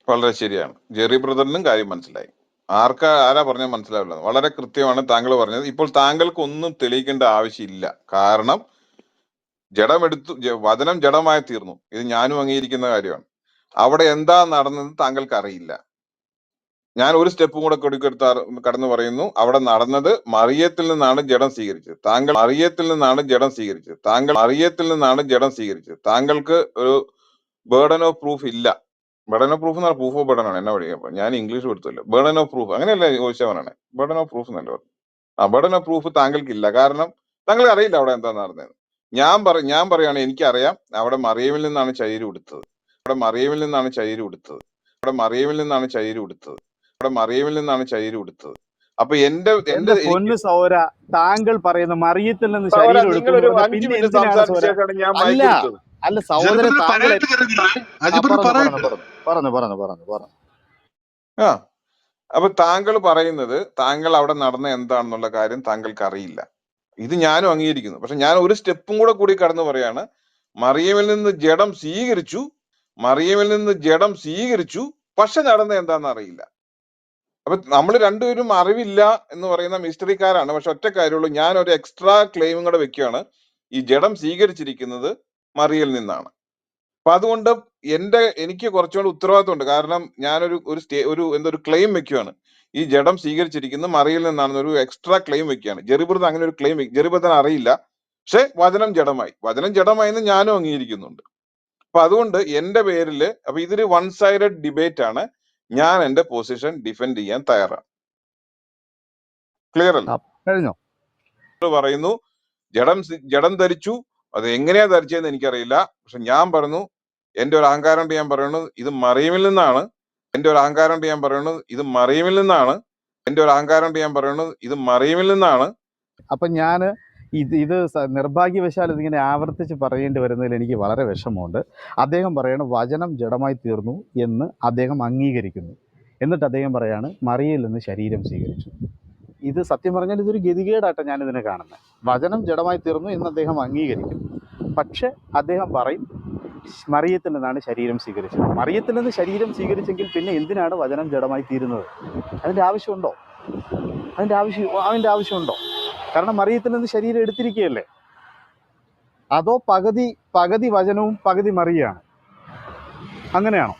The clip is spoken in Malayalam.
വളരെ ശരിയാണ്. ജെറി ബ്രദറിനും കാര്യം മനസ്സിലായി. ആരാ പറഞ്ഞാൽ മനസ്സിലാവില്ല. വളരെ കൃത്യമാണ് താങ്കൾ പറഞ്ഞത്. ഇപ്പോൾ താങ്കൾക്ക് ഒന്നും തെളിയിക്കേണ്ട ആവശ്യമില്ല. കാരണം വചനം ജഡമായി തീർന്നു. ഇത് ഞാനും അംഗീകരിക്കുന്ന കാര്യമാണ്. അവിടെ എന്താ നടന്നത് താങ്കൾക്ക് അറിയില്ല. ഞാൻ ഒരു സ്റ്റെപ്പും കൂടെ കൊടുക്കെടുത്ത് കടന്നു പറയുന്നു. അവിടെ നടന്നത് മറിയത്തിൽ നിന്നാണ് ജഡം സ്വീകരിച്ചത്. താങ്കൾക്ക് ഒരു ബേർഡൻ ഓഫ് പ്രൂഫ് ഇല്ല. ബേർഡൻ ഓഫ് പ്രൂഫ് എന്നാണ് പ്രൂഫ് ഓഫ് ബേർഡൻ ആണ്. എന്നാ പഠിക്കുക, ഞാൻ ഇംഗ്ലീഷ് കൊടുത്തല്ലോ. ബേർഡൻ ഓഫ് പ്രൂഫ് അങ്ങനെയല്ല ചോദിച്ചാൽ പറയണേ. ബേർഡൻ ഓഫ് പ്രൂഫ് എന്നല്ല പറഞ്ഞു. ബേർഡൻ ഓഫ് പ്രൂഫ് താങ്കൾക്കില്ല. കാരണം താങ്കൾക്ക് അറിയില്ല അവിടെ എന്താ നടന്നത്. ഞാൻ പറയാണ്, എനിക്കറിയാം അവിടെ മറിയമിൽ നിന്നാണ് ശരീരം എടുത്തത്. അവിടെ മറിയമിൽ നിന്നാണ് ശരീരം എടുത്തത്. അപ്പൊ എന്റെ എന്റെ എനിക്ക് പൊന്നു സൗര, താങ്കൾ പറയുന്ന മറിയത്തിൽ നിന്ന് സഹോദരാ, ശരീരം എടുത്തു നിങ്ങൾ എന്ന് ഒരു പറഞ്ഞാൽ 5 പിന്നെ മിനിറ്റ് എന്തിനാണ് സംസാരിച്ച സൗര? ശേഷമാണ് ഞാൻ അല്ല മൈക്ക് എടുത്തത്. അല്ല സഹോദര, ജനപദർ താങ്കൾ പറയട്ടെ കരുതില്ലേ ആ, അജിബർ പറഞ്ഞു പറഞ്ഞു പറയട്ടെ. പറഞ്ഞു പറഞ്ഞു പറഞ്ഞു പറഞ്ഞു. ആ അപ്പൊ താങ്കൾ പറയുന്നത് താങ്കൾ അവിടെ നടന്ന എന്താണെന്നുള്ള കാര്യം താങ്കൾക്ക് അറിയില്ല. ഇത് ഞാനും അംഗീകരിക്കുന്നു. പക്ഷെ ഞാൻ ഒരു സ്റ്റെപ്പും കൂടി കടന്നു പറയാണ്. മറിയമിൽ നിന്ന് ജഡം സ്വീകരിച്ചു, പക്ഷെ നടന്ന എന്താണെന്ന് അറിയില്ല. അപ്പൊ നമ്മൾ രണ്ടുപേരും അറിവില്ല എന്ന് പറയുന്ന മിസ്റ്ററിക്കാരാണ്. പക്ഷെ ഒറ്റ കാര്യമുള്ളൂ, ഞാൻ ഒരു എക്സ്ട്രാ ക്ലെയിമും കൂടെ വെക്കുകയാണ്. ഈ ജഡം സ്വീകരിച്ചിരിക്കുന്നത് മറിയയിൽ നിന്നാണ്. അപ്പൊ അതുകൊണ്ട് എനിക്ക് കുറച്ചുകൂടി ഉത്തരവാദിത്വമുണ്ട്. കാരണം ഞാനൊരു ഒരു ക്ലെയിം വെക്കുകയാണ്. ഈ ജഡം സ്വീകരിച്ചിരിക്കുന്നത് മറിയിൽ നിന്നാണെന്ന് ഒരു എക്സ്ട്രാ ക്ലെയിം വെക്കുകയാണ്. ജെറിബ്രദർ അങ്ങനെ ഒരു ക്ലെയിം ജെറിബ്രദർ അറിയില്ല. പക്ഷെ വചനം ജഡമായി എന്ന് ഞാനും അംഗീകരിക്കുന്നുണ്ട്. അപ്പൊ അതുകൊണ്ട് എന്റെ പേരില് അപ്പൊ ഇതൊരു വൺ സൈഡഡ് ഡിബേറ്റ് ആണ്. ഞാൻ എന്റെ പൊസിഷൻ ഡിഫെൻഡ് ചെയ്യാൻ തയ്യാറാണ്. ക്ലിയർ അല്ലേ? കഴിഞ്ഞോ? പറയുന്നു ജഡം ധരിച്ചു. അത് എങ്ങനെയാ ധരിച്ചതെന്ന് എനിക്കറിയില്ല. പക്ഷെ ഞാൻ പറഞ്ഞു, എന്റെ ഒരു അഹങ്കാരം കൊണ്ട് ഞാൻ പറയുന്നത് ഇത് മറിയമിൽ നിന്നാണ്. അപ്പൊ ഞാന് ഇത് നിർഭാഗ്യവശാൽ ഇതിങ്ങനെ ആവർത്തിച്ച് പറയേണ്ടി വരുന്നതിൽ എനിക്ക് വളരെ വിഷമമുണ്ട്. അദ്ദേഹം പറയണം വചനം ജഡമായി തീർന്നു എന്ന് അദ്ദേഹം അംഗീകരിക്കുന്നു. എന്നിട്ട് അദ്ദേഹം പറയാണ് മറിയയിൽ നിന്ന് ശരീരം സ്വീകരിച്ചു. ഇത് സത്യം പറഞ്ഞാൽ ഇതൊരു ഗതികേടായിട്ട് ഞാനിതിനെ കാണുന്നത്. വചനം ജഡമായി തീർന്നു എന്ന് അദ്ദേഹം അംഗീകരിക്കും, പക്ഷെ അദ്ദേഹം പറയും മറിയത്തിൽ നിന്നാണ് ശരീരം സ്വീകരിച്ചത്. മറിയത്തിൽ നിന്ന് ശരീരം സ്വീകരിച്ചെങ്കിൽ പിന്നെ എന്തിനാണ് വചനം ജഡമായി തീരുന്നത്? അതിൻ്റെ ആവശ്യമുണ്ടോ? അതിൻ്റെ ആവശ്യമുണ്ടോ? കാരണം മറിയത്തിൽ നിന്ന് ശരീരം എടുത്തിരിക്കുകയല്ലേ. അതോ പകുതി വചനവും പകുതി മറിയാണ്? അങ്ങനെയാണോ?